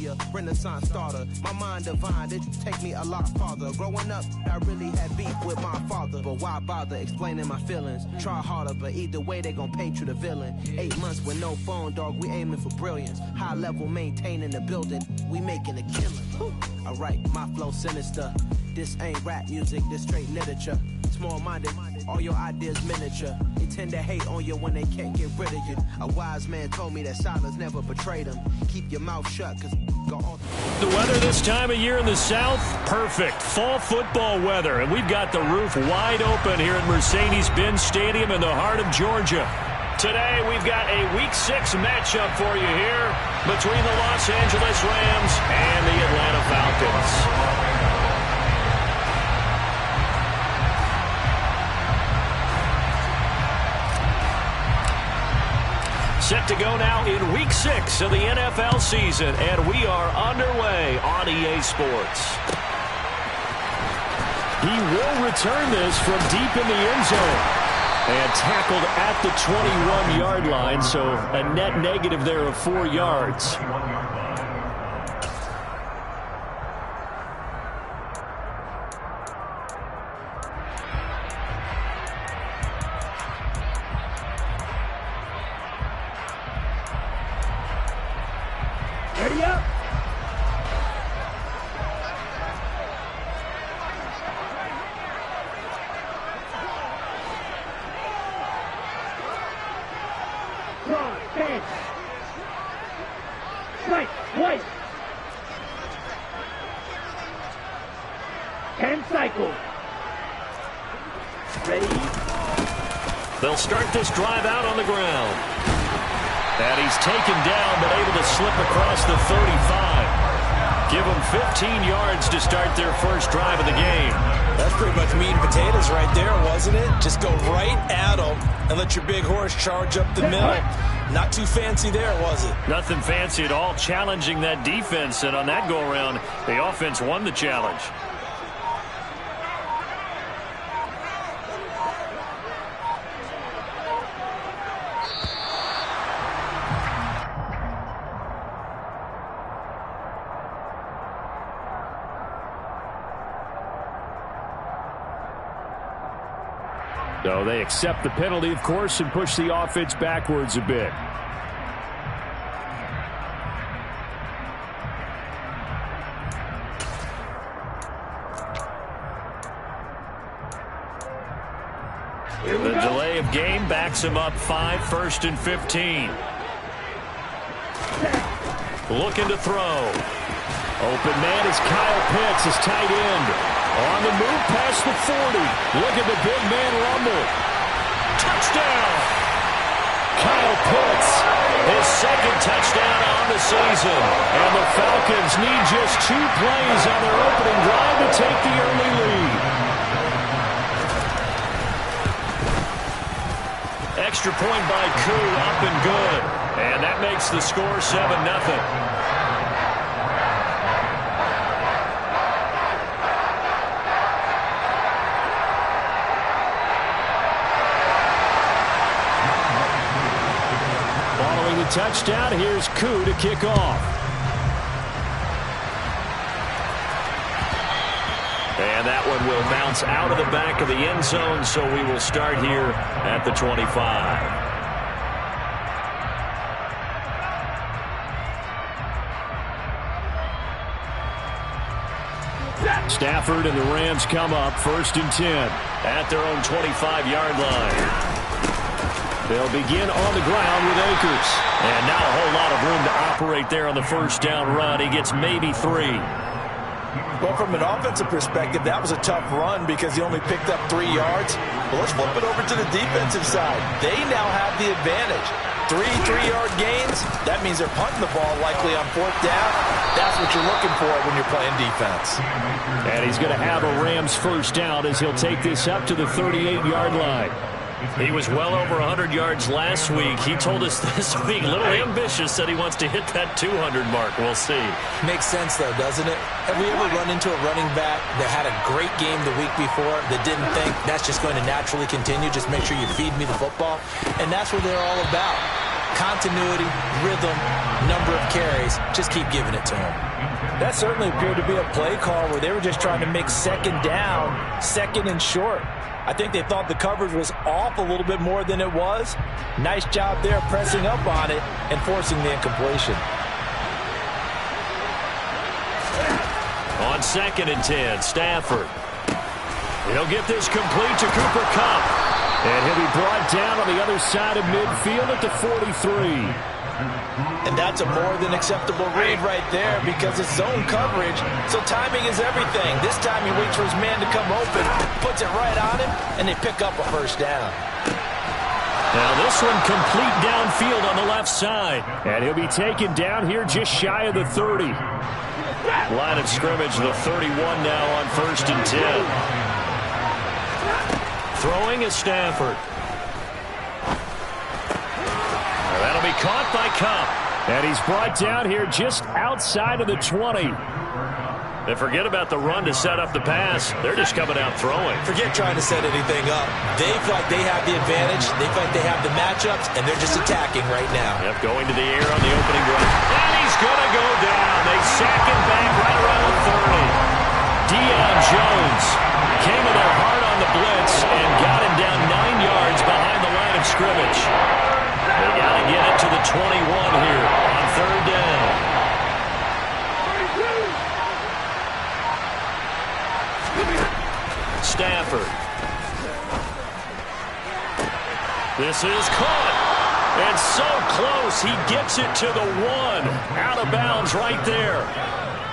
a Renaissance starter. My mind divine, it take me a lot farther. Growing up, I really had beef with my father, but why bother explaining my feelings? Try harder, but either way they gon' paint you the villain. 8 months with no phone, dog, we aiming for brilliance. High level maintaining the building, we making a killing. Alright, my flow sinister. This ain't rap music, this straight literature. Small-minded, all your ideas miniature. They tend to hate on you when they can't get rid of you. A wise man told me that silence never betrayed him. Keep your mouth shut, cause go on. The weather this time of year in the South, perfect. Fall football weather, and we've got the roof wide open here at Mercedes-Benz Stadium in the heart of Georgia. Today, we've got a Week 6 matchup for you here between the Los Angeles Rams and the Atlanta Falcons. Set to go now in Week 6 of the NFL season, and we are underway on EA Sports. He will return this from deep in the end zone. And tackled at the 21-yard line, so a net negative there of 4 yards. Ready up. Right, twice. 10 cycles. Ready? They'll start this drive out on the ground. And he's taken down, but able to slip across the 35. Give them 15 yards to start their first drive of the game. That's pretty much meat and potatoes right there, wasn't it? Just go right at them and let your big horse charge up the middle. Not too fancy there, was it? Nothing fancy at all, challenging that defense. And on that go-around, the offense won the challenge. So they accept the penalty, of course, and push the offense backwards a bit. The delay of game backs him up 5, 1st and 15. Looking to throw. Open man is Kyle Pitts, his tight end. On the move past the 40. Look at the big man rumble. Touchdown! Kyle Pitts, his second touchdown on the season. And the Falcons need just 2 plays on their opening drive to take the early lead. Extra point by Q, up and good. And that makes the score 7-0. Touchdown. Here's Q to kick off. And that one will bounce out of the back of the end zone, so we will start here at the 25. Stafford and the Rams come up 1st and 10 at their own 25-yard line. They'll begin on the ground with Akers. And not a whole lot of room to operate there on the first down run. He gets maybe 3. Well, from an offensive perspective, that was a tough run because he only picked up 3 yards. Well, let's flip it over to the defensive side. They now have the advantage. 3 3-yard gains, that means they're punting the ball likely on 4th down. That's what you're looking for when you're playing defense. And he's going to have a Rams first down as he'll take this up to the 38-yard line. He was well over 100 yards last week. He told us this week, a little ambitious, said he wants to hit that 200 mark. We'll see. Makes sense, though, doesn't it? Have we ever run into a running back that had a great game the week before that didn't think that's just going to naturally continue? Just make sure you feed me the football. And that's what they're all about. Continuity, rhythm, number of carries. Just keep giving it to him. That certainly appeared to be a play call where they were just trying to make second down, second and short. I think they thought the coverage was off a little bit more than it was. Nice job there pressing up on it and forcing the incompletion. On 2nd and 10, Stafford. He'll get this complete to Cooper Kupp. And he'll be brought down on the other side of midfield at the 43. And that's a more than acceptable read right there because it's zone coverage, so timing is everything. This time he waits for his man to come open, puts it right on him, and they pick up a first down. Now this one complete downfield on the left side. And he'll be taken down here just shy of the 30. Line of scrimmage, the 31 now on 1st and 10. Throwing is Stafford. That'll be caught by Kupp. And he's brought down here just outside of the 20. They forget about the run to set up the pass. They're just coming out throwing. Forget trying to set anything up. They feel like they have the advantage. They feel like they have the matchups, and they're just attacking right now. Yep, going to the air on the opening run. And he's going to go down. They sack him back right around the 30. Deion Jones came in there hard on the blitz and got him down 9 yards behind the line of scrimmage. They got to get it to the 21 here on 3rd down. Stafford. This is caught. And so close. He gets it to the 1. Out of bounds right there.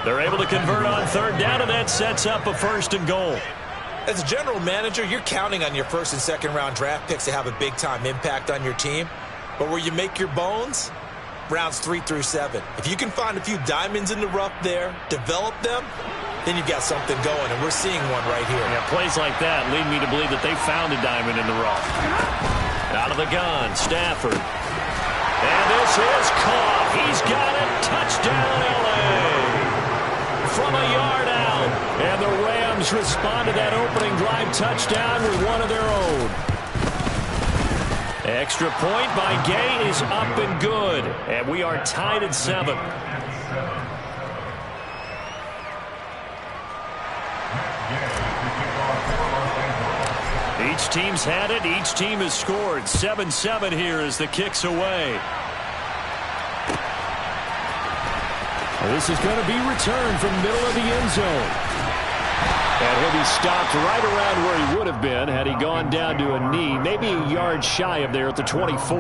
They're able to convert on 3rd down, and that sets up a 1st and goal. As a general manager, you're counting on your 1st and 2nd round draft picks to have a big-time impact on your team. But where you make your bones, rounds 3 through 7. If you can find a few diamonds in the rough there, develop them, then you've got something going, and we're seeing one right here. Yeah, plays like that lead me to believe that they found a diamond in the rough. Out of the gun, Stafford. And this is caught. He's got it. Touchdown, L.A. From a yard out. And the Rams respond to that opening drive touchdown with one of their own. Extra point by Gay is up and good. And we are tied at 7. Each team's had it. Each team has scored. 7-7 here as the kick's away. This is going to be returned from middle of the end zone. And he'll be stopped right around where he would have been had he gone down to a knee, maybe a yard shy of there at the 24.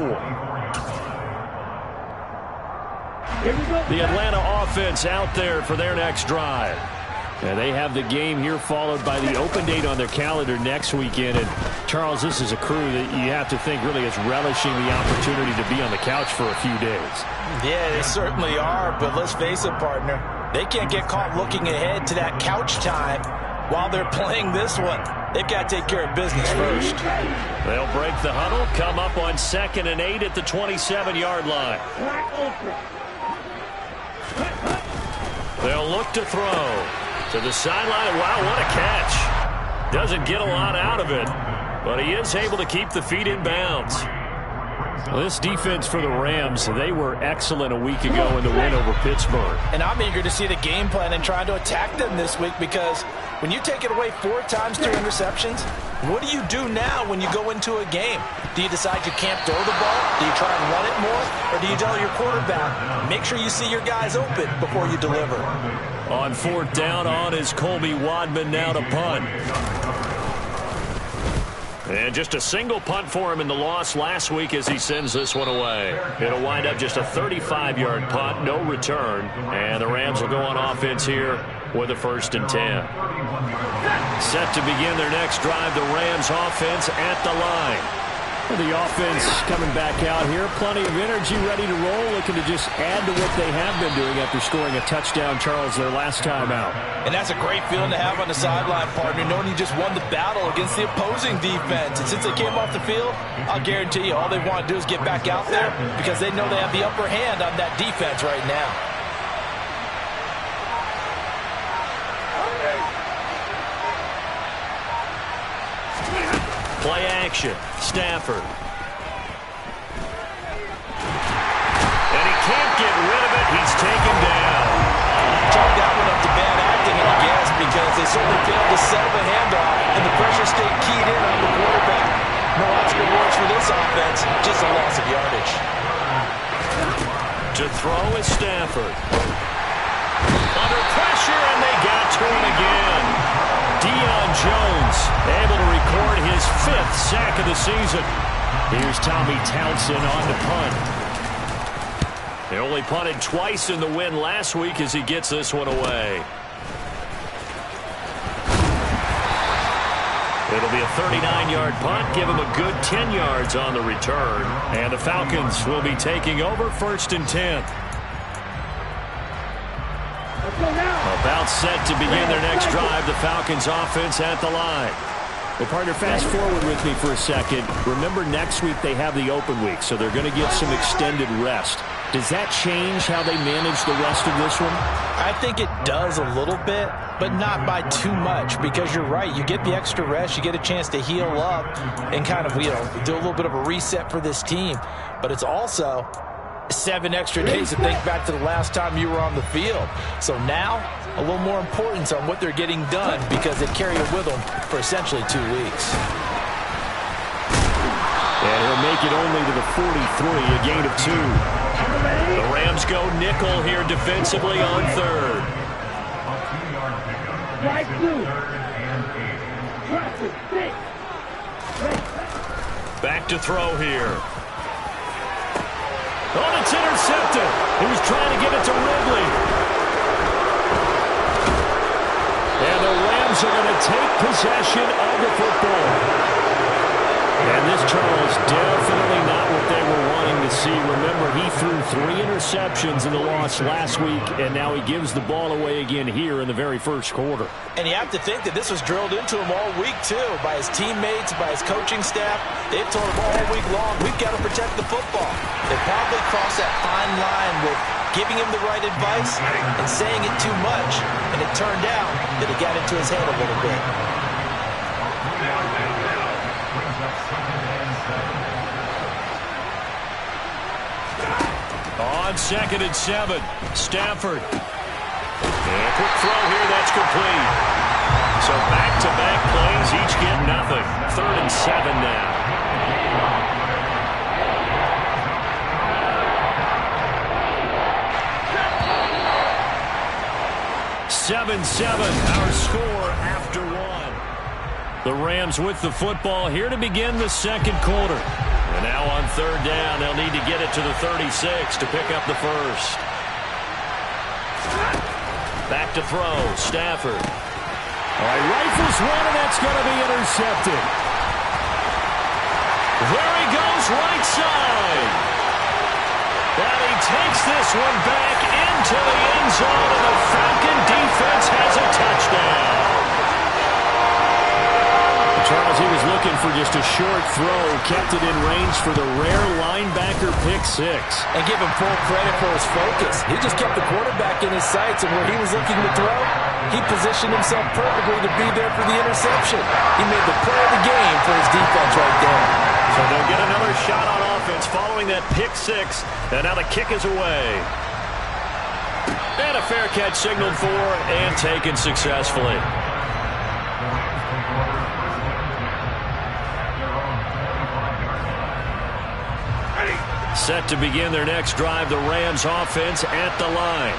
The Atlanta offense out there for their next drive. And they have the game here followed by the open date on their calendar next weekend. And, Charles, this is a crew that you have to think really is relishing the opportunity to be on the couch for a few days. Yeah, they certainly are. But let's face it, partner, they can't get caught looking ahead to that couch time while they're playing this one. They've got to take care of business first. They'll break the huddle, come up on 2nd and 8 at the 27-yard line. They'll look to throw. To the sideline. Wow, what a catch. Doesn't get a lot out of it, but he is able to keep the feet in bounds. Well, this defense for the Rams, they were excellent a week ago in the win over Pittsburgh. And I'm eager to see the game plan and trying to attack them this week because when you take it away 4 times through interceptions, what do you do now when you go into a game? Do you decide you can't throw the ball? Do you try and run it more? Or do you tell your quarterback, make sure you see your guys open before you deliver? On 4th down, on is Colby Wadman now to punt. And just a single punt for him in the loss last week as he sends this one away. It'll wind up just a 35-yard punt, no return. And the Rams will go on offense here with a 1st and 10. Set to begin their next drive, the Rams offense at the line. The offense coming back out here. Plenty of energy, ready to roll, looking to just add to what they have been doing after scoring a touchdown, Charles, their last time out. And that's a great feeling to have on the sideline, partner, knowing you just won the battle against the opposing defense. And since they came off the field, I'll guarantee you all they want to do is get back out there because they know they have the upper hand on that defense right now. Play action. Stafford. can't get rid of it. He's taken down. Chalk that one up to bad acting, I guess, because they certainly failed to settle the handoff, and the pressure stayed keyed in on the quarterback. No extra words for this offense, just a loss of yardage. To throw is Stafford. Under pressure, and they got to him again. Deion Jones able to record his 5th sack of the season. Here's Tommy Townsend on the punt. They only punted twice in the win last week as he gets this one away. It'll be a 39-yard punt, give him a good 10 yards on the return. And the Falcons will be taking over 1st and 10. About set to begin their next drive, the Falcons offense at the line. Well, partner, fast forward with me for a second. Remember, next week they have the open week, so they're going to get some extended rest. Does that change how they manage the rest of this one? I think it does a little bit, but not by too much, because you're right. You get the extra rest, you get a chance to heal up and kind of, do a little bit of a reset for this team. But it's also 7 extra days to think back to the last time you were on the field. So now, a little more importance on what they're getting done, because they carry it with them for essentially 2 weeks. And he'll make it only to the 43, a gain of 2. The Rams go nickel here defensively on 3rd. Back to throw here. Oh, it's intercepted. He was trying to get it to Ridley. And the Rams are going to take possession of the football. And this, Charles, definitely not what they were wanting to see. Remember, he threw 3 interceptions in the loss last week, and now he gives the ball away again here in the very first quarter. And you have to think that this was drilled into him all week, too, by his teammates, by his coaching staff. They've told him all week long, we've got to protect the football. They probably crossed that fine line with giving him the right advice and saying it too much, and it turned out that it got into his head a little bit. On 2nd and 7, Stafford. And quick throw here, that's complete. So back-to-back plays, each get nothing. 3rd and 7 now. 7-7, our score after 1. The Rams with the football here to begin the second quarter. And now on 3rd down, they'll need to get it to the 36 to pick up the first. Back to throw, Stafford. All right, rifles one, and that's going to be intercepted. There he goes, right side. And he takes this one back into the end zone, and the Falcon defense has a touchdown. Charles, he was looking for just a short throw, kept it in range for the rare linebacker pick 6. And give him full credit for his focus. He just kept the quarterback in his sights, and where he was looking to throw, he positioned himself perfectly to be there for the interception. He made the play of the game for his defense right there. So they'll get another shot on offense following that pick 6, and now the kick is away. And a fair catch signaled for and taken successfully. Set to begin their next drive, the Rams offense at the line.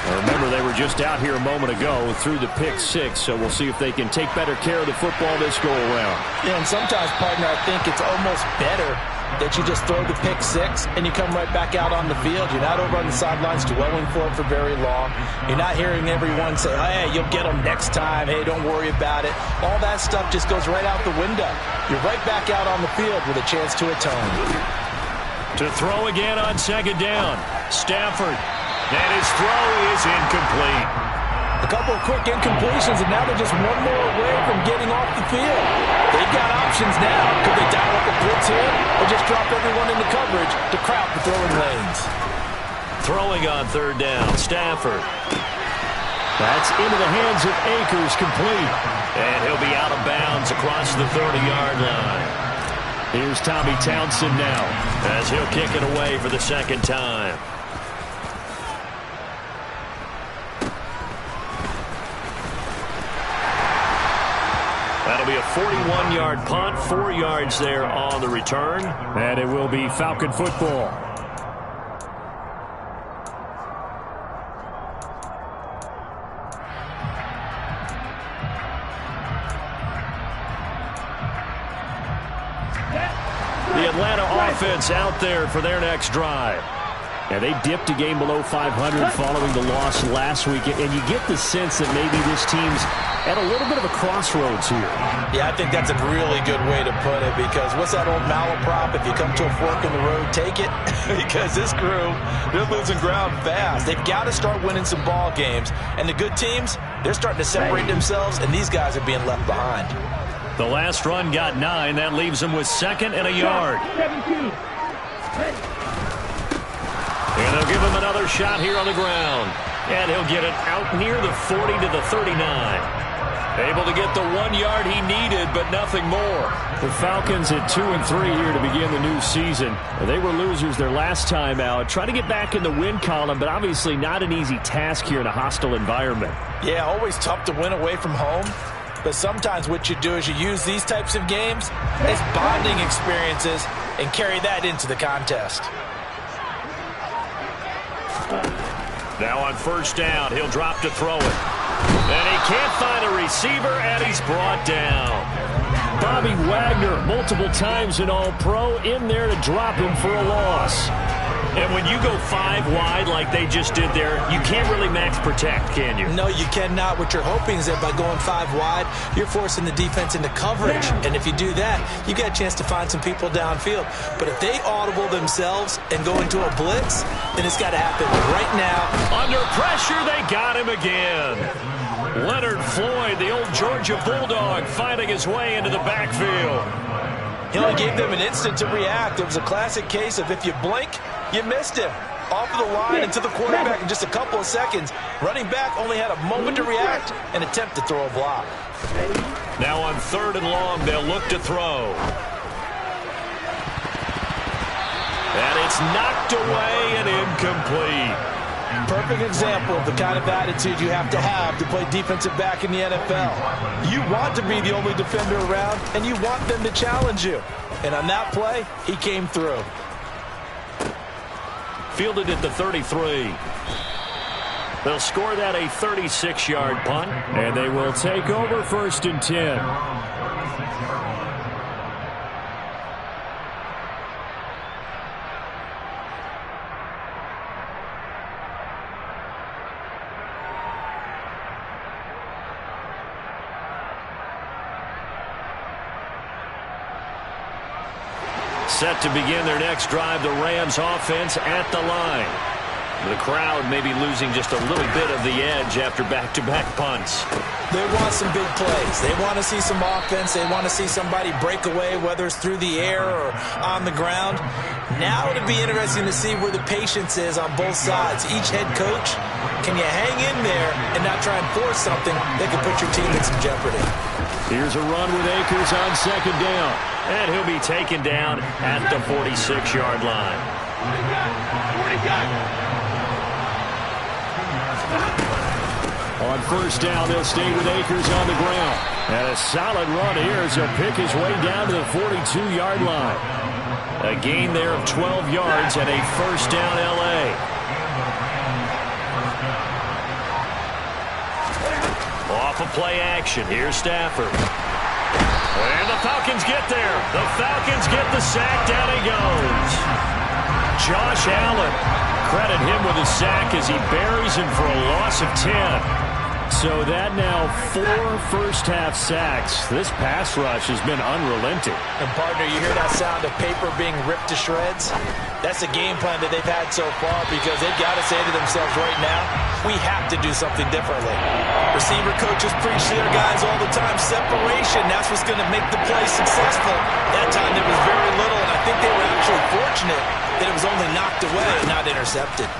Now remember, they were just out here a moment ago through the pick 6, so we'll see if they can take better care of the football this go-around. Yeah, and sometimes, partner, I think it's almost better that you just throw the pick 6 and you come right back out on the field. You're not over on the sidelines dwelling for it for very long. You're not hearing everyone say, hey, you'll get them next time. Hey, don't worry about it. All that stuff just goes right out the window. You're right back out on the field with a chance to atone. To throw again on 2nd down, Stafford. And his throw is incomplete. A couple of quick incompletions, and now they're just one more away from getting off the field. They've got options now. Could they dial up a blitz here, or just drop everyone into coverage to crowd the throwing lanes? Throwing on 3rd down, Stafford. That's into the hands of Akers, complete. And he'll be out of bounds across the 30-yard line. Here's Tommy Townsend now, as he'll kick it away for the 2nd time. a 41-yard punt, 4 yards there on the return. And it will be Falcon football. The Atlanta offense out there for their next drive. And they dipped a game below 500 following the loss last week. And you get the sense that maybe this team's at a little bit of a crossroads here. Yeah, I think that's a really good way to put it, because what's that old malaprop? If you come to a fork in the road, take it. Because this crew, they're losing ground fast. They've got to start winning some ball games. And the good teams, they're starting to separate themselves, and these guys are being left behind. The last run got 9. That leaves them with 2nd and a yard. 17. And they'll give him another shot here on the ground. And he'll get it out near the 40 to the 39. Able to get the 1 yard he needed, but nothing more. The Falcons at 2-3 here to begin the new season. They were losers their last time out. Trying to get back in the win column, but obviously not an easy task here in a hostile environment. Yeah, always tough to win away from home. But sometimes what you do is you use these types of games as bonding experiences and carry that into the contest. Now on first down, he'll drop to throw it. And he can't find a receiver, and he's brought down. Bobby Wagner, multiple times an All-Pro, in there to drop him for a loss. And when you go 5 wide like they just did there, you can't really max protect, can you? No, you cannot. What you're hoping is that by going 5 wide, you're forcing the defense into coverage. And if you do that, you get a chance to find some people downfield. But if they audible themselves and go into a blitz, then it's got to happen right now. Under pressure, they got him again. Leonard Floyd, the old Georgia Bulldog, finding his way into the backfield. He only gave them an instant to react. It was a classic case of if you blink, you missed him. Off of the line and to the quarterback in just a couple of seconds. Running back only had a moment to react and attempt to throw a block. Now on 3rd and long, they'll look to throw. And it's knocked away and incomplete. Perfect example of the kind of attitude you have to play defensive back in the NFL. You want to be the only defender around, and you want them to challenge you. And on that play, he came through. Fielded at the 33. They'll score that a 36-yard punt, and they will take over 1st and 10. Set to begin their next drive, the Rams offense at the line. The crowd may be losing just a little bit of the edge after back-to-back punts. They want some big plays. They want to see some offense. They want to see somebody break away, whether it's through the air or on the ground. Now it'll be interesting to see where the patience is on both sides. Each head coach, can you hang in there and not try and force something that could put your team in some jeopardy? Here's a run with Akers on 2nd down. And he'll be taken down at the 46-yard line. On 1st down, they'll stay with Akers on the ground. And a solid run here as he'll pick his way down to the 42-yard line. A gain there of 12 yards and a 1st down L.A. Off of play action, here's Stafford. And the Falcons get there. The Falcons get the sack. Down he goes. Josh Allen. Credit him with a sack as he buries him for a loss of 10. So that now 4 first-half sacks. This pass rush has been unrelenting. And, partner, you hear that sound of paper being ripped to shreds? That's a game plan that they've had so far because they've got to say to themselves right now, we have to do something differently. Receiver coaches preach to their guys all the time, separation, that's what's going to make the play successful. That time there was very little, and I think they were actually fortunate that it was only knocked away and not intercepted.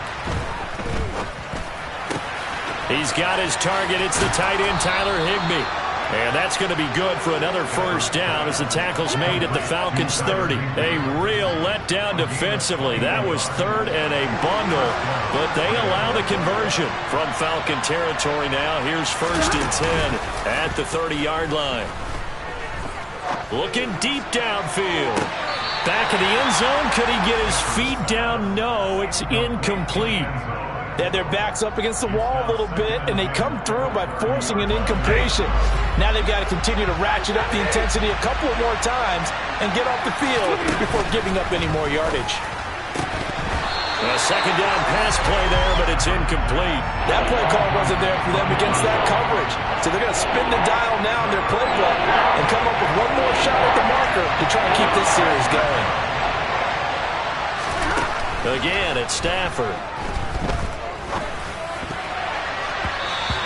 He's got his target. It's the tight end, Tyler Higbee. And that's going to be good for another 1st down as the tackle's made at the Falcons' 30. A real letdown defensively. That was 3rd and a bundle, but they allow the conversion from Falcon territory now. Here's 1st and 10 at the 30-yard line. Looking deep downfield. Back in the end zone. Could he get his feet down? No, it's incomplete. They had their backs up against the wall a little bit, and they come through by forcing an incompletion. Now they've got to continue to ratchet up the intensity a couple of more times and get off the field before giving up any more yardage. A second down pass play there, but it's incomplete. That play call wasn't there for them against that coverage. So they're going to spin the dial now in their playbook and come up with one more shot at the marker to try and keep this series going. Again, it's Stafford.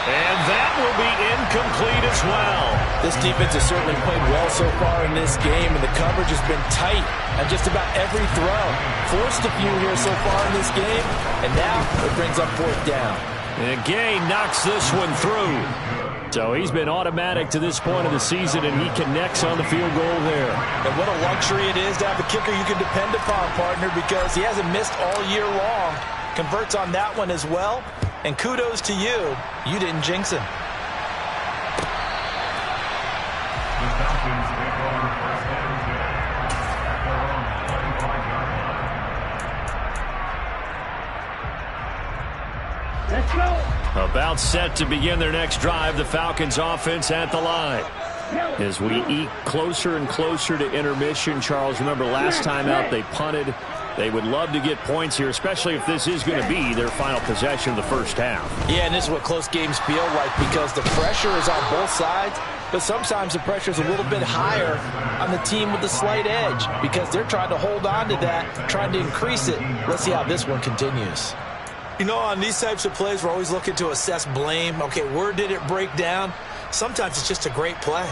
And that will be incomplete as well. This defense has certainly played well so far in this game, and the coverage has been tight on just about every throw. Forced a few here so far in this game, and now it brings up fourth down. And Gay knocks this one through. So he's been automatic to this point of the season, and he connects on the field goal there. And what a luxury it is to have a kicker you can depend upon, partner, because he hasn't missed all year long. Converts on that one as well. And kudos to you. You didn't jinx him. Let's go. About set to begin their next drive, the Falcons offense at the line. As we eke closer and closer to intermission, Charles, remember last time out they punted. They would love to get points here, especially if this is going to be their final possession of the first half. Yeah, and this is what close games feel like because the pressure is on both sides, but sometimes the pressure is a little bit higher on the team with the slight edge because they're trying to hold on to that, trying to increase it. Let's see how this one continues. You know, on these types of plays, we're always looking to assess blame. Okay, where did it break down? Sometimes it's just a great play.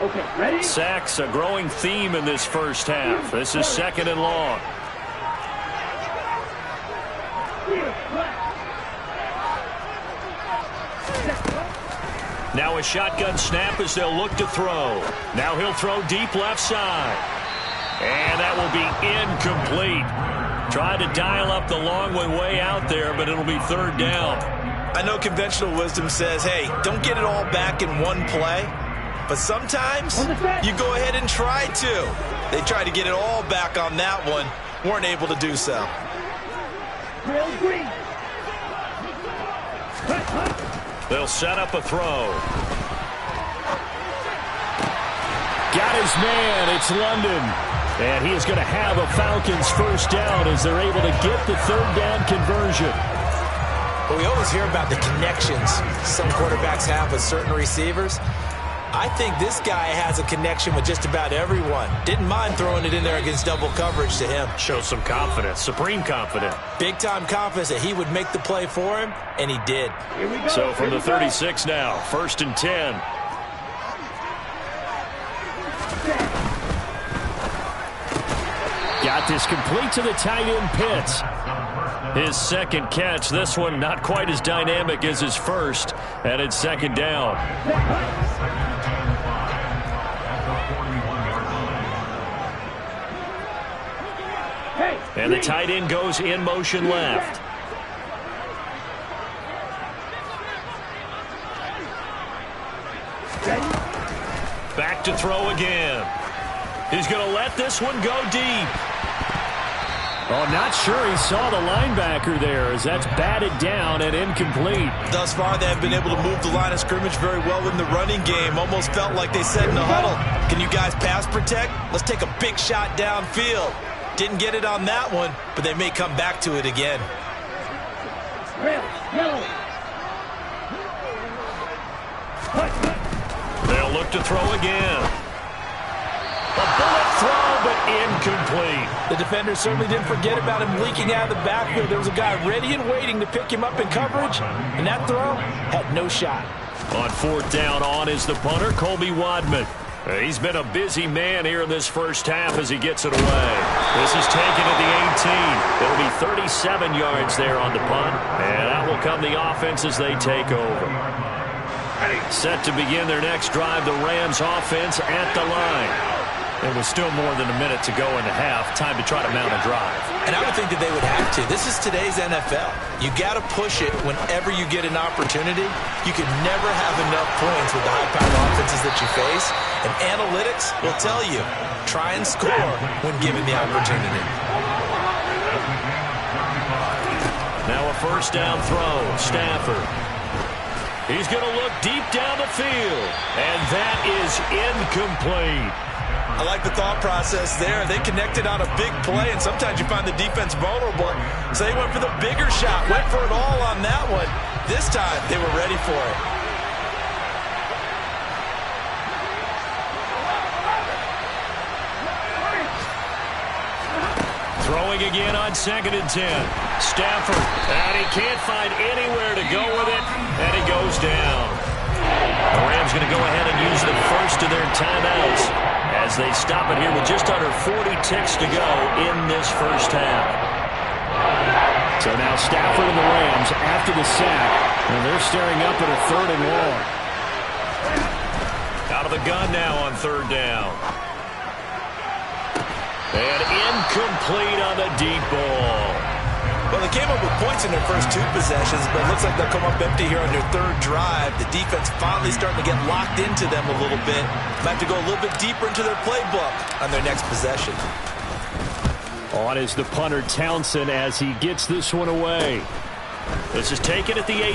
Okay, ready? Sacks, a growing theme in this first half. This is second and long. Now a shotgun snap as they'll look to throw. Now he'll throw deep left side. And that will be incomplete. Tried to dial up the long way out there, but it'll be third down. I know conventional wisdom says, hey, don't get it all back in one play. But sometimes you go ahead and try to. They tried to get it all back on that one. Weren't able to do so. They'll set up a throw. Got his man. It's London. And he is going to have a Falcons first down as they're able to get the third down conversion. Well, we always hear about the connections some quarterbacks have with certain receivers. I think this guy has a connection with just about everyone. Didn't mind throwing it in there against double coverage to him. Shows some confidence, supreme confidence. Big-time confidence that he would make the play for him, and he did. So from the 36 now, 1st and 10. Got this complete to the tight end Pitts. His second catch, this one not quite as dynamic as his first, and it's second down. And the tight end goes in motion left. Back to throw again. He's going to let this one go deep. Oh, not sure he saw the linebacker there as that's batted down and incomplete. Thus far, they have been able to move the line of scrimmage very well in the running game. Almost felt like they said in the huddle, can you guys pass protect? Let's take a big shot downfield. Didn't get it on that one, but they may come back to it again. They'll look to throw again. A bullet throw, but incomplete. The defender certainly didn't forget about him leaking out of the backfield. There was a guy ready and waiting to pick him up in coverage, and that throw had no shot. On fourth down, on is the punter, Colby Wadman. He's been a busy man here in this first half as he gets it away. This is taken at the 18. It'll be 37 yards there on the punt, and out will come the offense as they take over. Set to begin their next drive, the Rams offense at the line. And with still more than a minute to go in the half, time to try to mount a drive. And I would think that they would have to. This is today's NFL. You got to push it whenever you get an opportunity. You can never have enough points with the high-powered offenses that you face. And analytics will tell you, try and score when given the opportunity. Now a first down throw. Stafford. He's going to look deep down the field. And that is incomplete. I like the thought process there. They connected on a big play, and sometimes you find the defense vulnerable. So they went for the bigger shot, went for it all on that one. This time, they were ready for it. Throwing again on 2nd and 10. Stafford, and he can't find anywhere to go with it, and he goes down. The Rams going to go ahead and use the first of their timeouts as they stop it here with just under 40 ticks to go in this first half. So now Stafford and the Rams after the sack, and they're staring up at a 3rd and long. Out of the gun now on 3rd down. And incomplete on the deep ball. Well, they came up with points in their first 2 possessions, but it looks like they'll come up empty here on their 3rd drive. The defense finally starting to get locked into them a little bit. Might have to go a little bit deeper into their playbook on their next possession. On is the punter Townsend as he gets this one away. This is taken at the 18.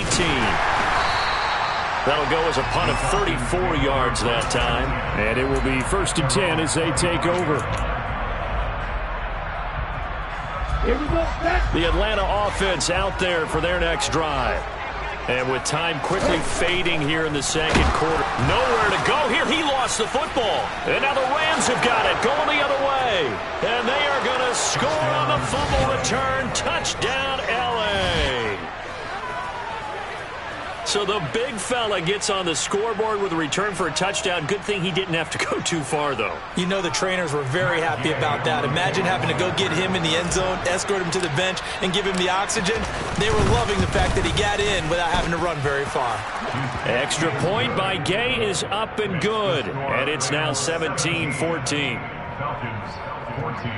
That'll go as a punt of 34 yards that time. And it will be 1st and 10 as they take over. Here we go. The Atlanta offense out there for their next drive. And with time quickly fading here in the 2nd quarter. Nowhere to go here. He lost the football. And now the Rams have got it going the other way. And they are going to score on the fumble return. Touchdown, L.A. So the big fella gets on the scoreboard with a return for a touchdown. Good thing he didn't have to go too far, though. You know the trainers were very happy about that. Imagine having to go get him in the end zone, escort him to the bench, and give him the oxygen. They were loving the fact that he got in without having to run very far. Extra point by Gay is up and good. And it's now 17-14. Falcons 14.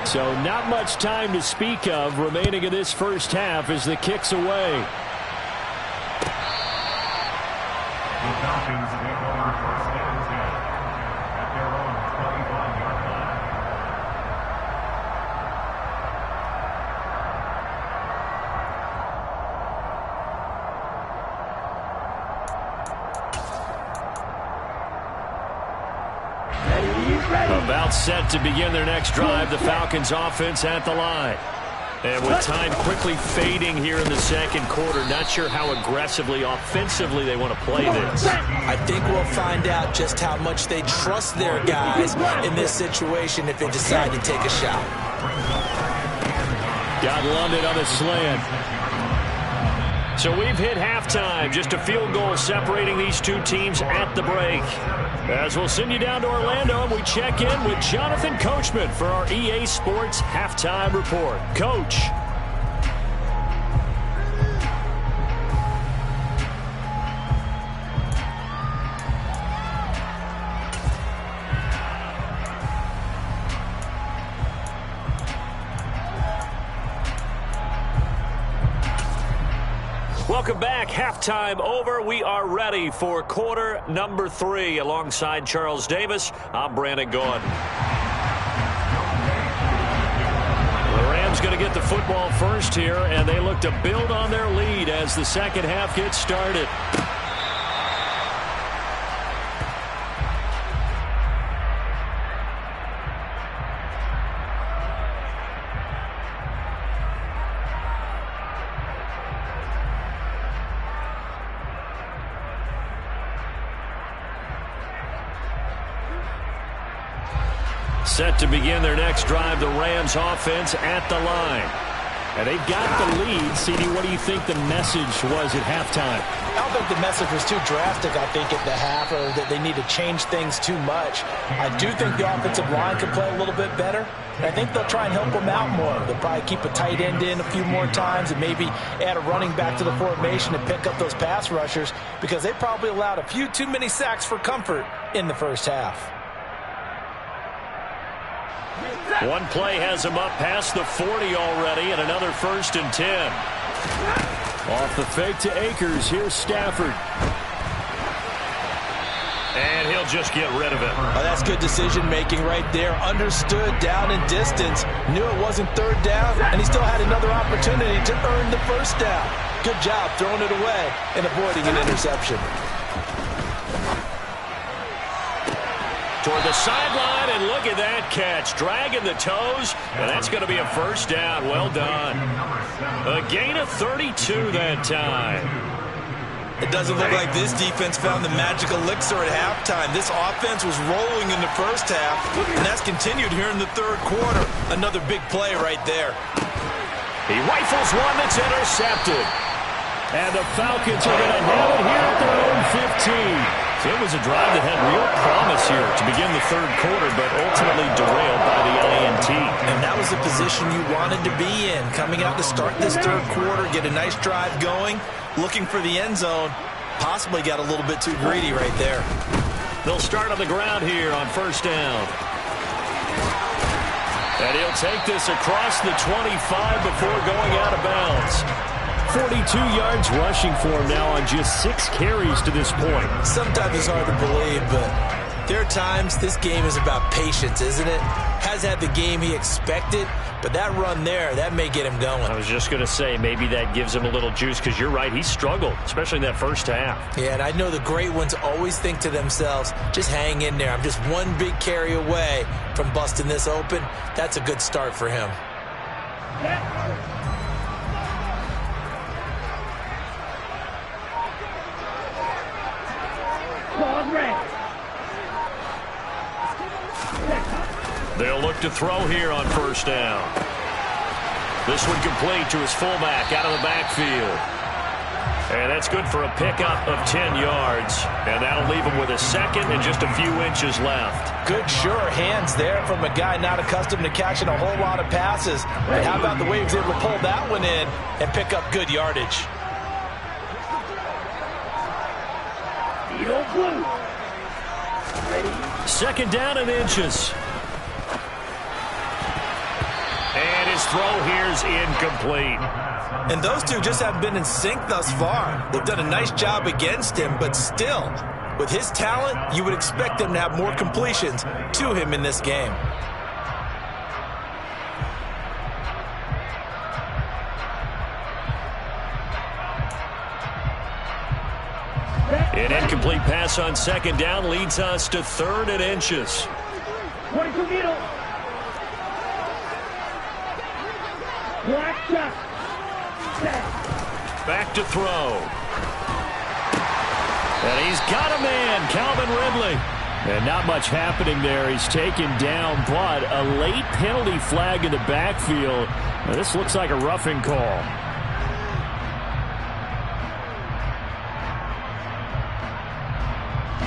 So not much time to speak of remaining in this first half as the kick's away. The Falcons take over 1st and 10 at their own 25-yard line. About set to begin their next drive, the Falcons offense at the line. And with time quickly fading here in the 2nd quarter, not sure how aggressively, offensively they want to play this. I think we'll find out just how much they trust their guys in this situation if they decide to take a shot. Got London on the slant. So we've hit halftime. Just a field goal separating these 2 teams at the break. As we'll send you down to Orlando, and we check in with Jonathan Coachman for our EA Sports Halftime Report. Coach. Welcome back. Halftime over. We are ready for quarter number 3. Alongside Charles Davis, I'm Brandon Gordon. The Rams going to get the football first here, and they look to build on their lead as the second half gets started. Set to begin their next drive, the Rams offense at the line. And they've got the lead. CD, what do you think the message was at halftime? I don't think the message was too drastic, I think, at the half, or that they need to change things too much. I do think the offensive line can play a little bit better. And I think they'll try and help them out more. They'll probably keep a tight end in a few more times and maybe add a running back to the formation and pick up those pass rushers, because they probably allowed a few too many sacks for comfort in the first half. One play has him up past the 40 already, and another 1st and 10. Off the fake to Akers, here's Stafford. And he'll just get rid of it. Oh, that's good decision-making right there. Understood down and distance. Knew it wasn't 3rd down, and he still had another opportunity to earn the 1st down. Good job throwing it away and avoiding an interception. Toward the sideline, and look at that catch. Dragging the toes, and that's going to be a 1st down. Well done. A gain of 32 that time. It doesn't look like this defense found the magic elixir at halftime. This offense was rolling in the first half, and that's continued here in the 3rd quarter. Another big play right there. He rifles one that's intercepted. And the Falcons are going to have it here at their own 15. So it was a drive that had real promise here to begin the 3rd quarter, but ultimately derailed by the INT. And that was the position you wanted to be in. Coming out to start this 3rd quarter, get a nice drive going, looking for the end zone. Possibly got a little bit too greedy right there. They'll start on the ground here on 1st down. And he'll take this across the 25 before going out of bounds. 42 yards rushing for him now on just 6 carries to this point. Sometimes it's hard to believe, but there are times this game is about patience, isn't it? Has had the game he expected, but that run there, that may get him going. I was just going to say, maybe that gives him a little juice, because you're right, he struggled, especially in that first half. Yeah, and I know the great ones always think to themselves, just hang in there. I'm just one big carry away from busting this open. That's a good start for him. They'll look to throw here on 1st down. This one complete to his fullback out of the backfield. And that's good for a pickup of 10 yards. And that'll leave him with a 2nd and just a few inches left. Good, sure hands there from a guy not accustomed to catching a whole lot of passes. But how about the way he was able to pull that one in and pick up good yardage? Blue. 2nd down and inches. And his throw here's incomplete. And those two just haven't been in sync thus far. They've done a nice job against him, but still, with his talent, you would expect them to have more completions to him in this game. An incomplete pass on 2nd down leads us to 3rd and inches. 22 middle. Black shot. Back to throw. And he's got a man, Calvin Ridley. And not much happening there. He's taken down, but a late penalty flag in the backfield. Now, this looks like a roughing call.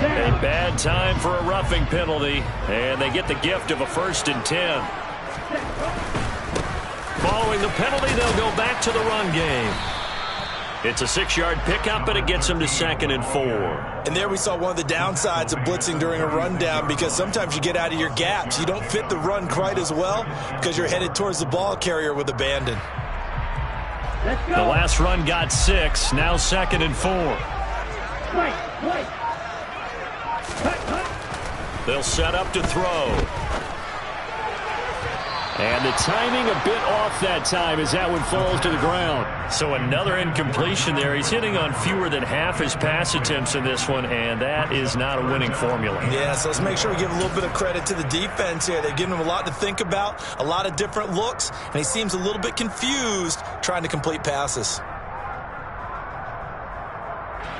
A bad time for a roughing penalty, and they get the gift of a 1st and 10. Following the penalty, they'll go back to the run game. It's a 6-yard pickup, and it gets them to 2nd and 4. And there we saw one of the downsides of blitzing during a rundown, because sometimes you get out of your gaps. You don't fit the run quite as well because you're headed towards the ball carrier with abandon. Let's go. The last run got 6, now 2nd and 4. Wait. They'll set up to throw. And the timing a bit off that time as that one falls to the ground. So another incompletion there. He's hitting on fewer than half his pass attempts in this one, and that is not a winning formula. Yeah, so let's make sure we give a little bit of credit to the defense here. They're giving him a lot to think about, a lot of different looks, and he seems a little bit confused trying to complete passes.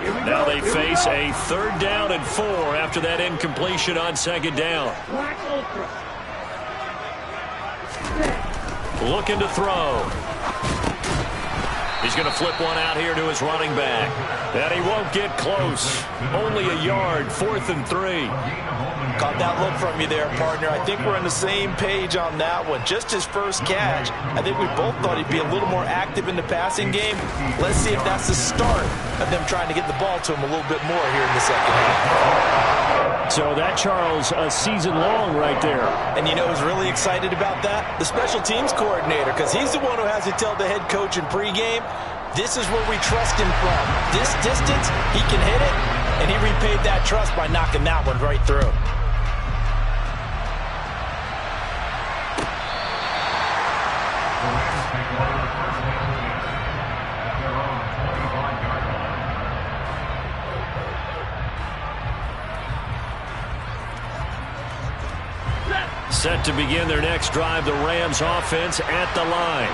Now they face a 3rd down and 4 after that incompletion on 2nd down. looking to throw. He's going to flip one out here to his running back. And he won't get close. Only a yard, 4th and 3. Caught that look from you there, partner. I think we're on the same page on that one. Just his first catch. I think we both thought he'd be a little more active in the passing game. Let's see if that's the start of them trying to get the ball to him a little bit more here in the second half. So that, Charles, a season long right there. And you know who's really excited about that? The special teams coordinator, because he's the one who has to tell the head coach in pregame, this is where we trust him from. This distance, he can hit it, and he repaid that trust by knocking that one right through. Set to begin their next drive, the Rams offense at the line.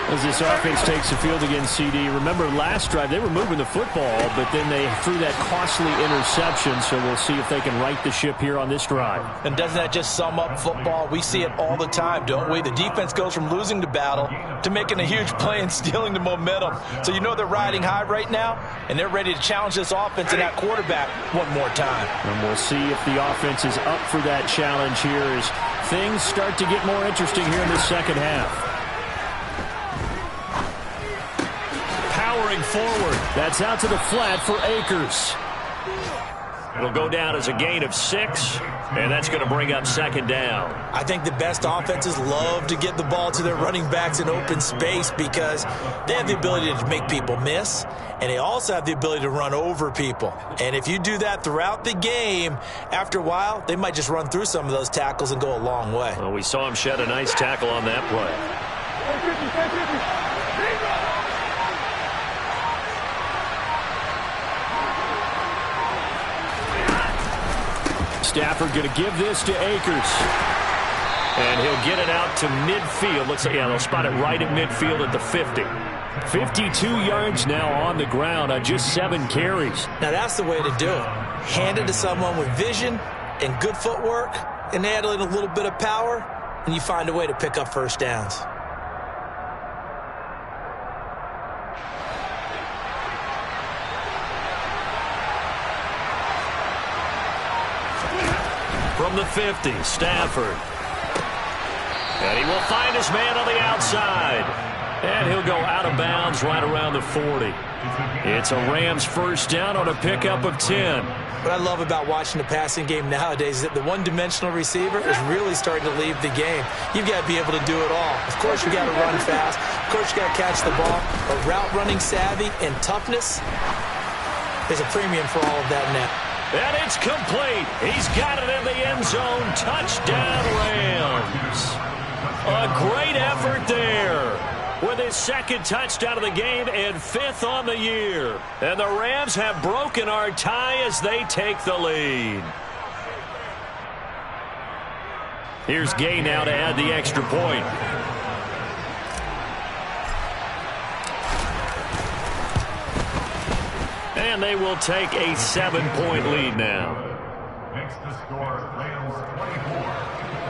As this offense takes the field against CD. Remember last drive, they were moving the football, but then they threw that costly interception, so we'll see if they can right the ship here on this drive. And doesn't that just sum up football? We see it all the time, don't we? The defense goes from losing the battle to making a huge play and stealing the momentum. So you know they're riding high right now, and they're ready to challenge this offense and that quarterback one more time. And we'll see if the offense is up for that challenge here as things start to get more interesting here in the second half. Powering forward. That's out to the flat for Akers. It'll go down as a gain of 6, and that's going to bring up second down. I think the best offenses love to get the ball to their running backs in open space because they have the ability to make people miss, and they also have the ability to run over people. And if you do that throughout the game, after a while, they might just run through some of those tackles and go a long way. Well, we saw him shed a nice tackle on that play. Stafford going to give this to Akers. And he'll get it out to midfield. Looks like, yeah, they'll spot it right at midfield at the 50. 52 yards now on the ground on just 7 carries. Now that's the way to do it. Hand it to someone with vision and good footwork and add in a little bit of power, and you find a way to pick up first downs. From the 50, Stafford. And he will find his man on the outside. And he'll go out of bounds right around the 40. It's a Rams first down on a pickup of 10. What I love about watching the passing game nowadays is that the one-dimensional receiver is really starting to leave the game. You've got to be able to do it all. Of course, you got to run fast. Of course, you got to catch the ball. But route running savvy and toughness, there's a premium for all of that now. And it's complete. He's got it in the end zone. Touchdown, Rams. A great effort there with his second touchdown of the game and 5th on the year. And the Rams have broken our tie as they take the lead. Here's Gay now to add the extra point. And they will take a 7-point lead now. Makes the score Rams 24,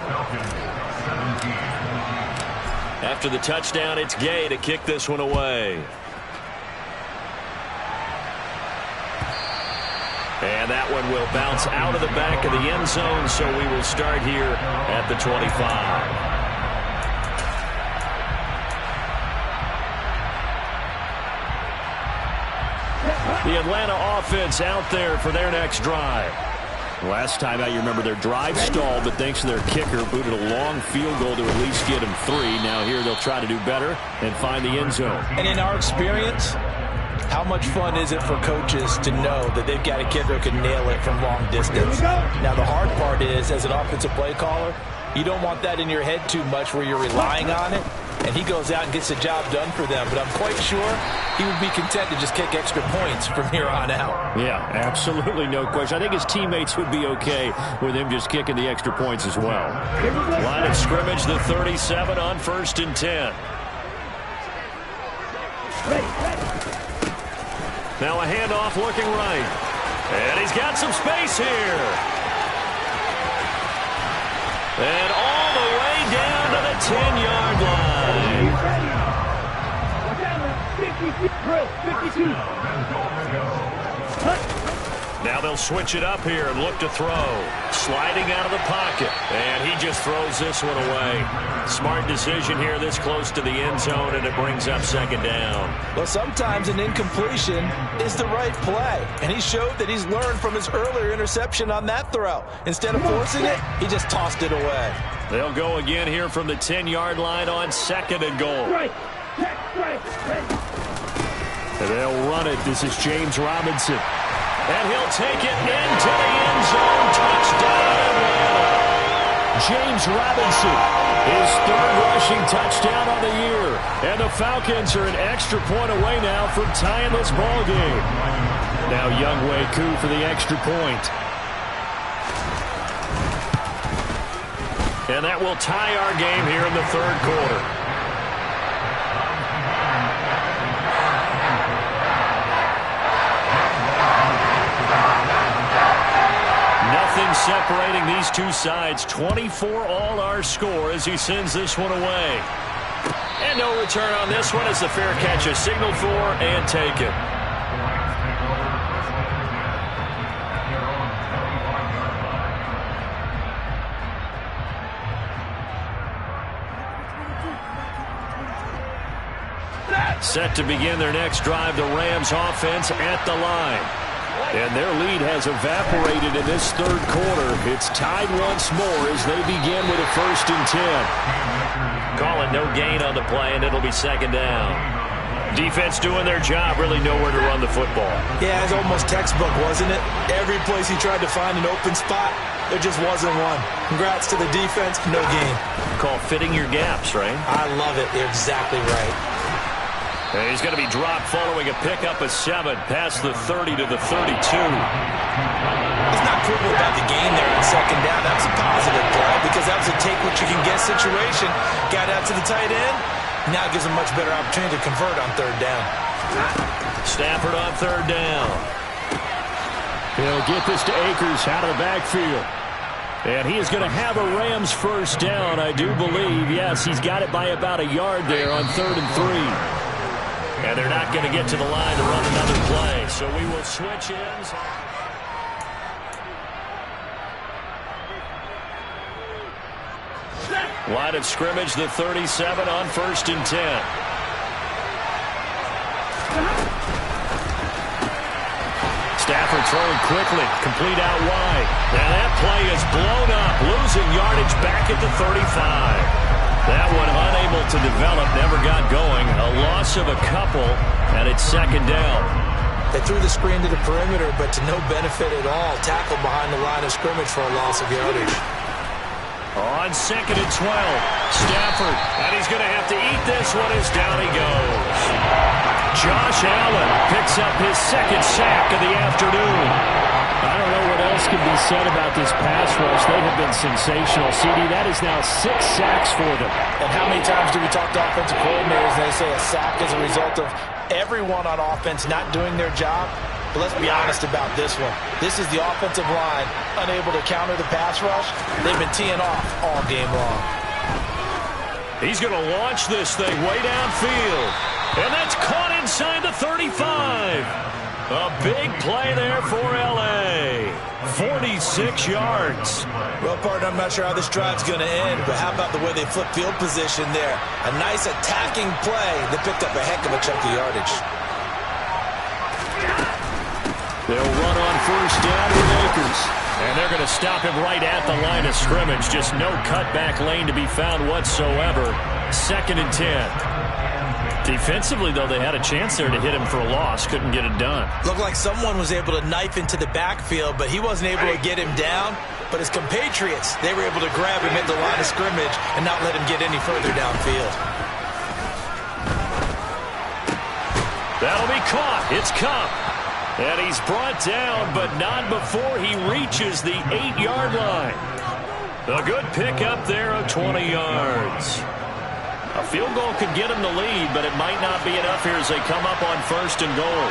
Falcons 17. After the touchdown, it's Gay to kick this one away. And that one will bounce out of the back of the end zone, so we will start here at the 25. The Atlanta offense out there for their next drive. Last time out, you remember their drive stalled, but thanks to their kicker, booted a long field goal to at least get them 3. Now here they'll try to do better and find the end zone. And in our experience, how much fun is it for coaches to know that they've got a kicker who can nail it from long distance? Now the hard part is, as an offensive play caller, you don't want that in your head too much where you're relying on it. And he goes out and gets the job done for them. But I'm quite sure he would be content to just kick extra points from here on out. Yeah, absolutely no question. I think his teammates would be okay with him just kicking the extra points as well. Line of scrimmage, the 37 on 1st and 10. Now a handoff looking right. And he's got some space here. And all the way down to the 10-yard line. Drill, 52. Cut. Now they'll switch it up here and look to throw. Sliding out of the pocket. And he just throws this one away. Smart decision here this close to the end zone, and it brings up second down. Well, sometimes an incompletion is the right play. And he showed that he's learned from his earlier interception on that throw. Instead of forcing it, he just tossed it away. They'll go again here from the 10-yard line on second and goal. Right. Check, right. And they'll run it. This is James Robinson. And he'll take it into the end zone. Touchdown, Atlanta. James Robinson, his third rushing touchdown on the year. And the Falcons are an extra point away now from tying this ball game. Now Younghoe Koo for the extra point. And that will tie our game here in the third quarter. Nothing separating these two sides. 24 all our score as he sends this one away. And no return on this one as the fair catch is signaled for and taken. Set to begin their next drive, the Rams offense at the line. And their lead has evaporated in this third quarter. It's tied once more as they begin with a 1st and 10. Call it no gain on the play, and it'll be second down. Defense doing their job, really nowhere to run the football. Yeah, it's almost textbook, wasn't it? Every place he tried to find an open spot, there just wasn't one. Congrats to the defense, no gain. Call fitting your gaps, right? I love it. You're exactly right. And he's going to be dropped following a pickup of 7 past the 30 to the 32. Let's not quibble about the gain there on second down. That was a positive play because that was a take-what-you-can-get situation. Got out to the tight end. Now it gives him a much better opportunity to convert on third down. Stafford on third down. He'll get this to Akers out of the backfield. And he is going to have a Rams first down, I do believe. Yes, he's got it by about a yard there on 3rd and 3. And they're not going to get to the line to run another play. So we will switch ends. Line of scrimmage, the 37 on 1st and 10. Stafford throwing quickly, complete out wide. And that play is blown up, losing yardage back at the 35. That one unable to develop, never got going. A loss of a couple, and it's second down. They threw the screen to the perimeter, but to no benefit at all. Tackle behind the line of scrimmage for a loss of yardage. On 2nd and 12, Stafford, and he's going to have to eat this one as down he goes. Josh Allen picks up his 2nd sack of the afternoon. I don't know what else can be said about this pass rush. They have been sensational. CD, that is now 6 sacks for them. And how many times do we talk to offensive coordinators and they say a sack is a result of everyone on offense not doing their job? But let's be honest about this one. This is the offensive line unable to counter the pass rush. They've been teeing off all game long. He's going to launch this thing way downfield. And that's caught inside the 35. A big play there for L.A. 46 yards. Well, partner, I'm not sure how this drive's going to end, but how about the way they flip field position there? A nice attacking play that picked up a heck of a chunk of yardage. They'll run on 1st down with Akers. And they're going to stop him right at the line of scrimmage. Just no cutback lane to be found whatsoever. 2nd and 10. Defensively, though, they had a chance there to hit him for a loss. Couldn't get it done. Looked like someone was able to knife into the backfield, but he wasn't able to get him down. But his compatriots, they were able to grab him at the line of scrimmage and not let him get any further downfield. That'll be caught. It's Cup. And he's brought down, but not before he reaches the 8-yard line. A good pickup there of 20 yards. A field goal could get him the lead, but it might not be enough here as they come up on 1st and goal.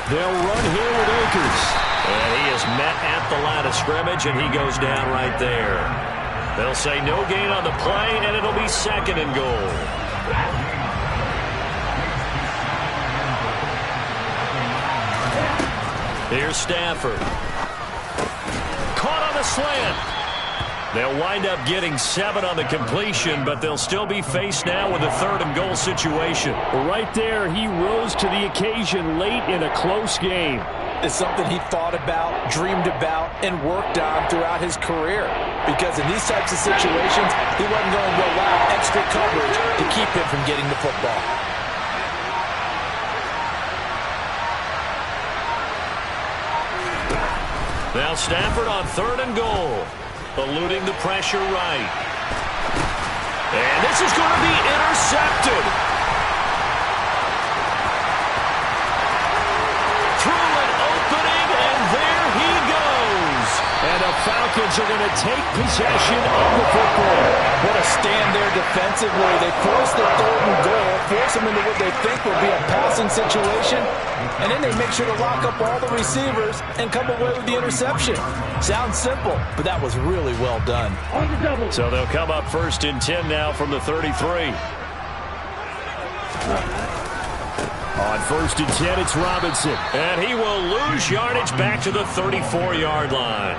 They'll run here with Akers. And he is met at the line of scrimmage, and he goes down right there. They'll say no gain on the play, and it'll be 2nd and goal. Here's Stafford. Caught on the slant. They'll wind up getting 7 on the completion, but they'll still be faced now with a 3rd and goal situation. Right there, he rose to the occasion late in a close game. It's something he thought about, dreamed about, and worked on throughout his career. Because in these types of situations, he wasn't going to allow extra coverage to keep him from getting the football. Now Stafford on 3rd and goal. Eluding the pressure right. And this is going to be intercepted. Through an opening, and there he goes. And the Falcons are going to take possession of the football. What a stand there defensively. They force their 3rd and goal, force them into what they think will be a passing situation, and then they make sure to lock up all the receivers and come away with the interception. Sounds simple, but that was really well done. So they'll come up 1st and 10 now from the 33. On 1st and 10, it's Robinson. And he will lose yardage back to the 34-yard line.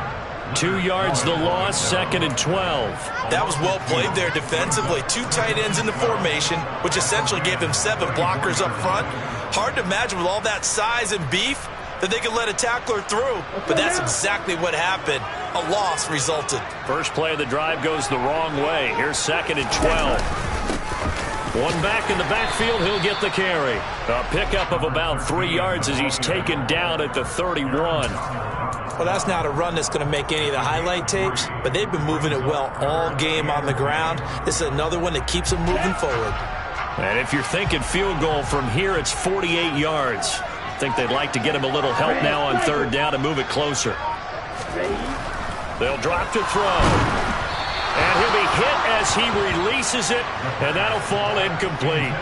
2 yards the loss, 2nd and 12. That was well played there defensively. 2 tight ends in the formation, which essentially gave them 7 blockers up front. Hard to imagine with all that size and beef that they could let a tackler through, but that's exactly what happened. A loss resulted. First play of the drive goes the wrong way. Here's 2nd and 12. One back in the backfield, he'll get the carry. A pickup of about 3 yards as he's taken down at the 31. Well, that's not a run that's going to make any of the highlight tapes, but they've been moving it well all game on the ground. This is another one that keeps them moving forward. And if you're thinking field goal from here, it's 48 yards. I think they'd like to get him a little help now on 3rd down and move it closer. They'll drop to throw. And he'll be hit as he releases it, and that'll fall incomplete.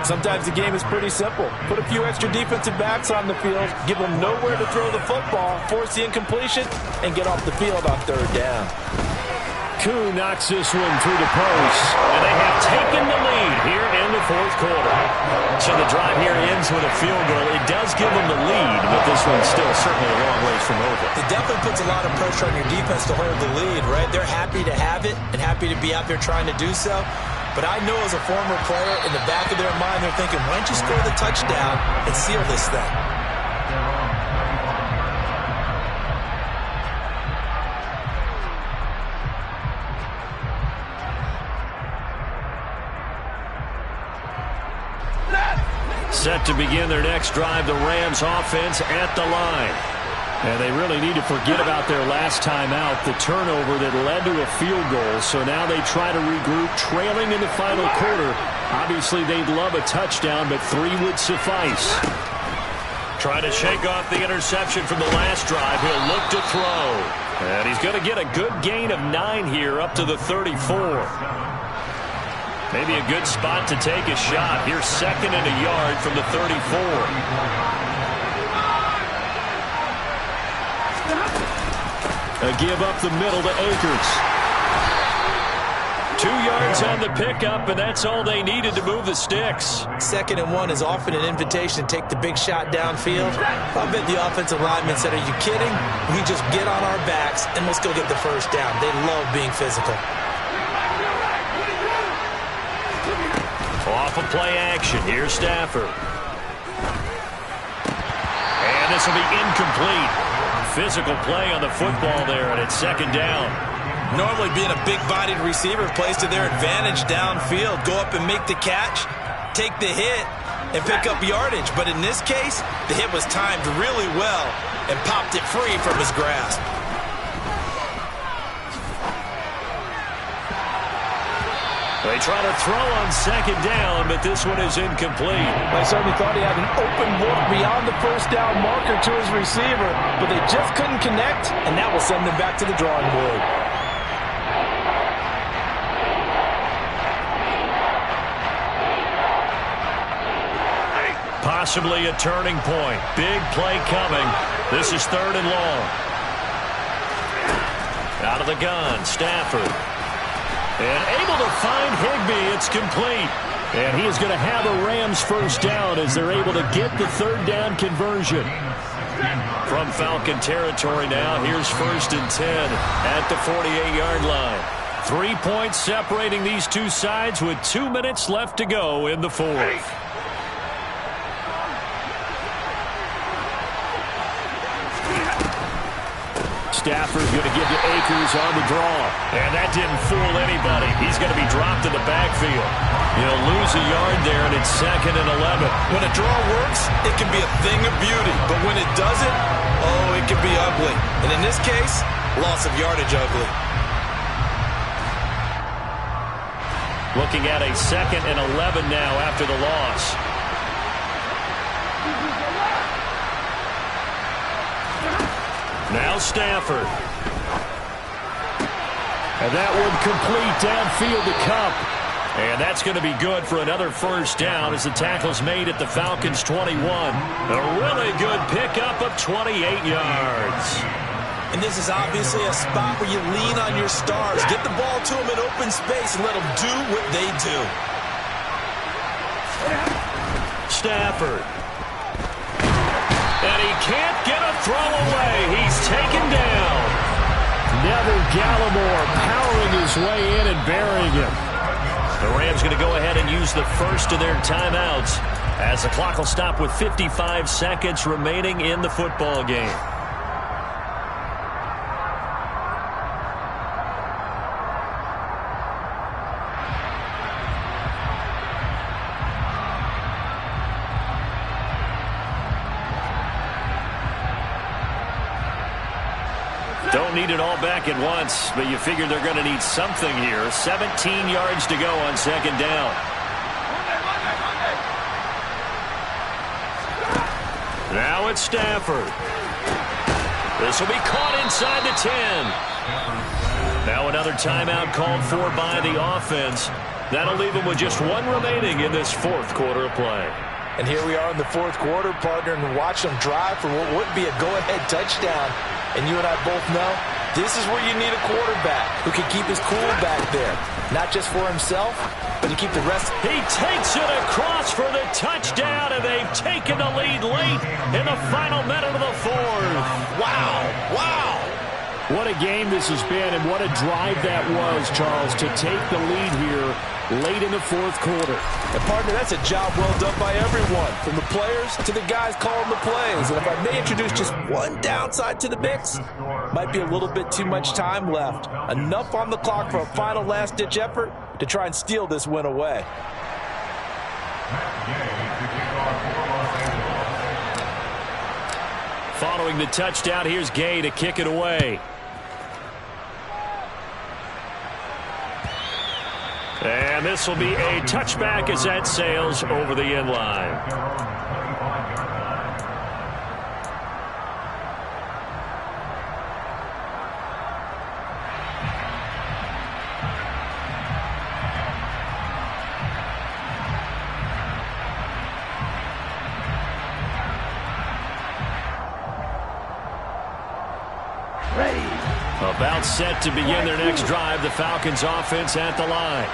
Sometimes the game is pretty simple. Put a few extra defensive backs on the field, give them nowhere to throw the football, force the incompletion, and get off the field on 3rd down. Koo knocks this one through the post, and they have taken the lead here in the 4th quarter. So the drive here ends with a field goal. It does give them the lead, but this one's still certainly a long ways from over. It definitely puts a lot of pressure on your defense to hold the lead, right? They're happy to have it and happy to be out there trying to do so. But I know as a former player, in the back of their mind, they're thinking, why don't you score the touchdown and seal this thing? Set to begin their next drive, the Rams offense at the line. And they really need to forget about their last time out, the turnover that led to a field goal. So now they try to regroup, trailing in the final quarter. Obviously, they'd love a touchdown, but 3 would suffice. Trying to shake off the interception from the last drive. He'll look to throw. And he's going to get a good gain of 9 here up to the 34. Maybe a good spot to take a shot. Here's 2nd and a yard from the 34. A give up the middle to Akers. 2 yards on the pickup, and that's all they needed to move the sticks. 2nd and 1 is often an invitation to take the big shot downfield. I bet the offensive lineman said, are you kidding? We just get on our backs, and let's go get the 1st down. They love being physical. Off of play action. Here's Stafford. And this will be incomplete. Physical play on the football there, and it's 2nd down. Normally being a big-bodied receiver plays to their advantage downfield. Go up and make the catch, take the hit, and pick up yardage. But in this case, the hit was timed really well and popped it free from his grasp. They try to throw on 2nd down, but this one is incomplete. I certainly thought he had an open look beyond the 1st down marker to his receiver, but they just couldn't connect, and that will send them back to the drawing board. Possibly a turning point. Big play coming. This is 3rd and long. Out of of the gun, Stafford. And able to find Higbee. It's complete. And he is going to have a Rams first down as they're able to get the third down conversion. From Falcon territory now, here's 1st and 10 at the 48-yard line. 3 points separating these two sides with 2 minutes left to go in the fourth. Stafford going to give to Akers on the draw. And that didn't fool anybody. He's going to be dropped in the backfield. He'll lose a yard there, and it's 2nd and 11. When a draw works, it can be a thing of beauty. But when it doesn't, oh, it can be ugly. And in this case, loss of yardage ugly. Looking at a 2nd and 11 now after the loss. Now Stafford. And that one complete downfield to Kupp. And that's going to be good for another first down as the tackle's made at the Falcons' 21. A really good pickup of 28 yards. And this is obviously a spot where you lean on your stars. Get the ball to them in open space and let them do what they do. Stafford. And he can't get a throw away. He's taken down. Neville Gallimore powering his way in and burying him. The Rams going to go ahead and use the first of their timeouts as the clock will stop with 55 seconds remaining in the football game. Don't need it all back at once, but you figure they're going to need something here. 17 yards to go on 2nd down. Now it's Stafford. This will be caught inside the 10. Now another timeout called for by the offense. That'll leave them with just one remaining in this fourth quarter of play. And here we are in the fourth quarter, partner, and watch them drive for what would be a go-ahead touchdown. And you and I both know this is where you need a quarterback who can keep his cool back there. Not just for himself, but to keep the rest. He takes it across for the touchdown, and they've taken the lead late in the final minute of the fourth. Wow, wow. What a game this has been, and what a drive that was, Charles, to take the lead here late in the fourth quarter. And, partner, that's a job well done by everyone, from the players to the guys calling the plays. And if I may introduce just one downside to the mix, might be a little bit too much time left. Enough on the clock for a final last-ditch effort to try and steal this win away. Following the touchdown, here's Gay to kick it away. And this will be a touchback as that sails over the end line. About set to begin their next drive, the Falcons offense at the line.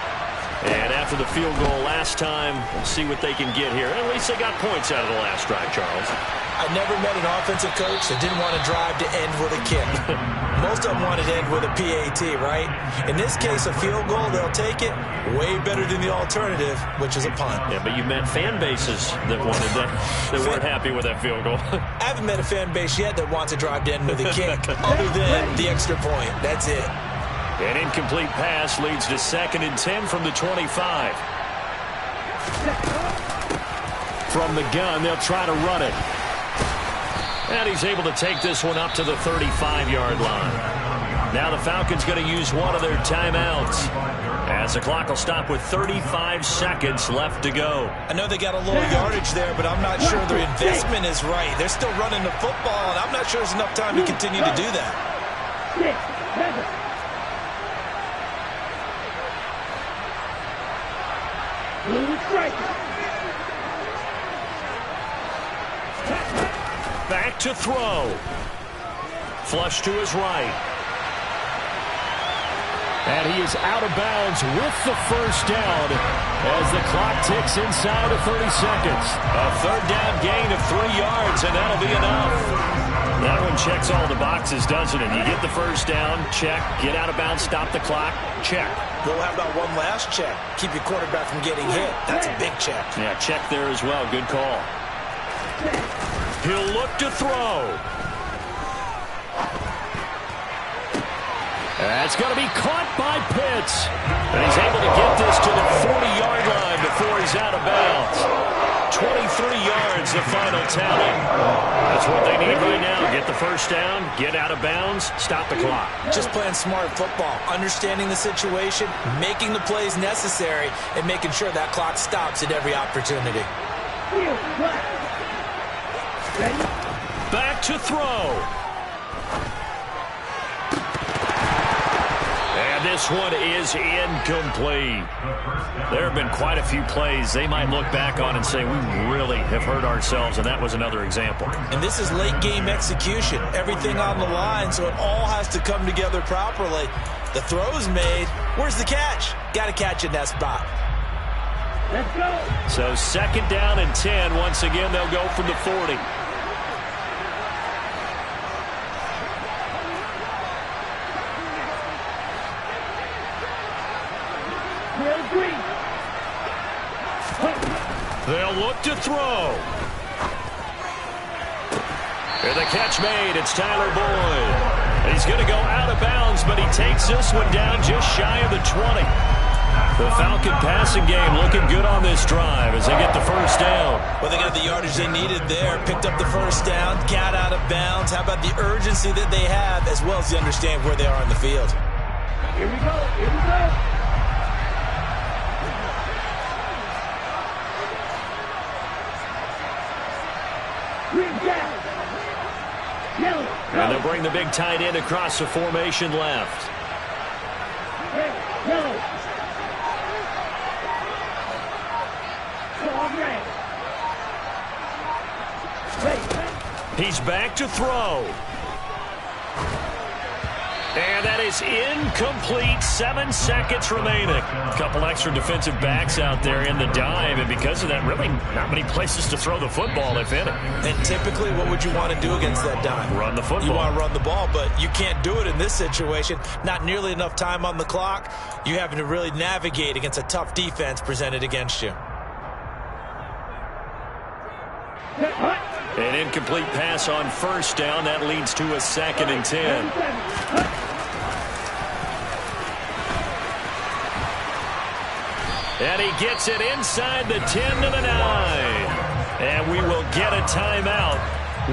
And after the field goal last time, we'll see what they can get here. At least they got points out of the last drive, Charles. I never met an offensive coach that didn't want to drive to end with a kick. Most of them wanted to end with a PAT, right? In this case, a field goal, they'll take it. Way better than the alternative, which is a punt. Yeah, but you met fan bases that wanted that, that weren't happy with that field goal. I haven't met a fan base yet that wants to drive to end with a kick, other than the extra point. That's it. An incomplete pass leads to 2nd and 10 from the 25. From the gun, they'll try to run it. And he's able to take this one up to the 35-yard line. Now the Falcons going to use one of their timeouts as the clock will stop with 35 seconds left to go. I know they got a little yardage there, but I'm not sure their investment is right. They're still running the football, and I'm not sure there's enough time to continue to do that. Back to throw. Flush to his right. And he is out of bounds with the first down as the clock ticks inside of 30 seconds. A third down gain of 3 yards, and that'll be enough. That one checks all the boxes, doesn't it? You get the first down, check. Get out of bounds, stop the clock, check. Well, how about one last check? Keep your quarterback from getting hit. That's a big check. Yeah, check there as well. Good call. He'll look to throw. That's going to be caught by Pitts. And he's able to get this to the 40-yard line before he's out of bounds. 23 yards, the final tally. That's what they need right now. Get the first down, get out of bounds, stop the clock. Just playing smart football, understanding the situation, making the plays necessary, and making sure that clock stops at every opportunity. Back to throw. This one is incomplete. There have been quite a few plays they might look back on and say, we really have hurt ourselves, and that was another example. And this is late-game execution. Everything on the line, so it all has to come together properly. The throw's made. Where's the catch? Got to catch in that spot. Let's go. So second down and 10. Once again, they'll go from the 40. They'll look to throw. And the catch made. It's Tyler Boyd. And he's going to go out of bounds, but he takes this one down just shy of the 20. The Falcon passing game looking good on this drive as they get the first down. Well, they got the yardage they needed there. Picked up the first down, got out of bounds. How about the urgency that they have, as well as they understand where they are on the field? Here we go. Here we go. And they'll bring the big tight end across the formation left. He's back to throw. And that is incomplete. 7 seconds remaining. A couple extra defensive backs out there in the dive, and because of that, really not many places to throw the football, if any. And typically, what would you want to do against that dive? Run the football. You want to run the ball, but you can't do it in this situation. Not nearly enough time on the clock. You having to really navigate against a tough defense presented against you. An incomplete pass on first down. That leads to a second and 10. And he gets it inside the 10 to the 9. And we will get a timeout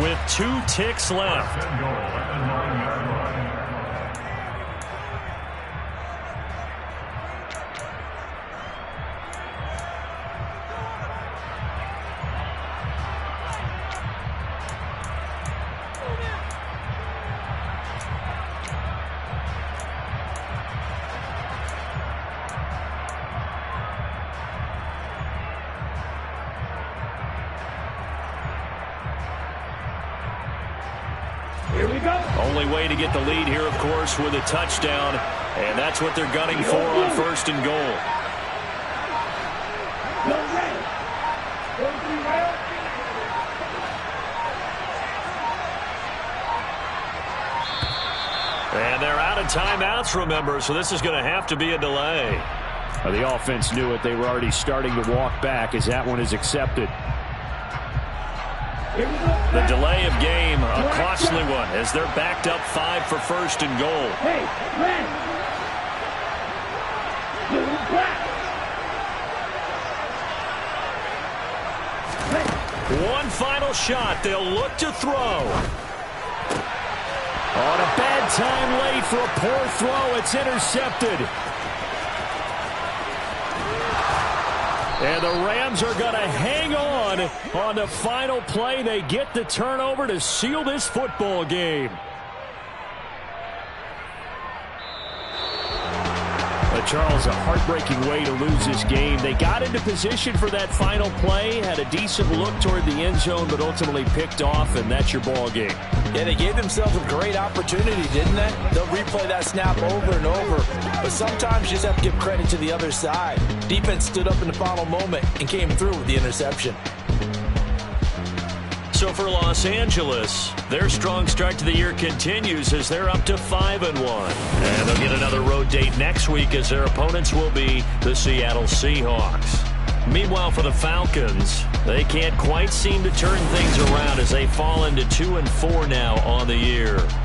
with 2 ticks left. Only way to get the lead here, of course, with a touchdown. And that's what they're gunning for on first and goal. And they're out of timeouts, remember, so this is going to have to be a delay. The offense knew it. They were already starting to walk back as that one is accepted. The delay of game, a costly one, as they're backed up 5 for first and goal. One final shot. They'll look to throw. On a bad time late for a poor throw. It's intercepted. And the Rams are going to hang on the final play. They get the turnover to seal this football game. Charles, a heartbreaking way to lose this game. They got into position for that final play, had a decent look toward the end zone, but ultimately picked off, and that's your ball game. Yeah, they gave themselves a great opportunity, didn't they? They'll replay that snap over and over, but sometimes you just have to give credit to the other side. Defense stood up in the final moment and came through with the interception. So for Los Angeles, their strong start to the year continues as they're up to 5-1. And they'll get another road date next week as their opponents will be the Seattle Seahawks. Meanwhile, for the Falcons, they can't quite seem to turn things around as they fall into 2-4 now on the year.